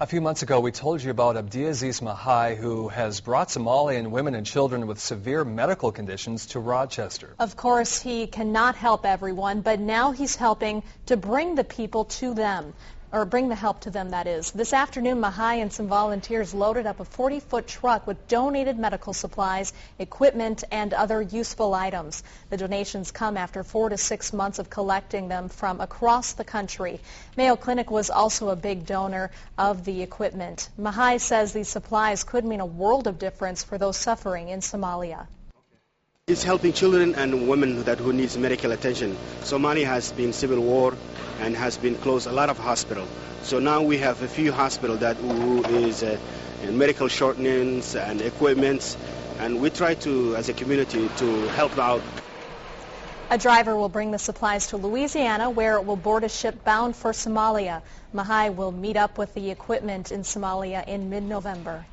A few months ago, we told you about Abdiaziz Maaxaay, who has brought Somalian women and children with severe medical conditions to Rochester. Of course, he cannot help everyone, but now he's helping to bring the people to them. Or bring the help to them, that is. This afternoon, Maaxaay and some volunteers loaded up a 40-foot truck with donated medical supplies, equipment, and other useful items. The donations come after 4 to 6 months of collecting them from across the country. Mayo Clinic was also a big donor of the equipment. Maaxaay says these supplies could mean a world of difference for those suffering in Somalia. It's helping children and women who need medical attention. Somalia has been civil war and has been closed a lot of hospitals. So now we have a few hospitals that is medical shortenings and equipment, and we try to, as a community, to help out. A driver will bring the supplies to Louisiana, where it will board a ship bound for Somalia. Maaxaay will meet up with the equipment in Somalia in mid-November.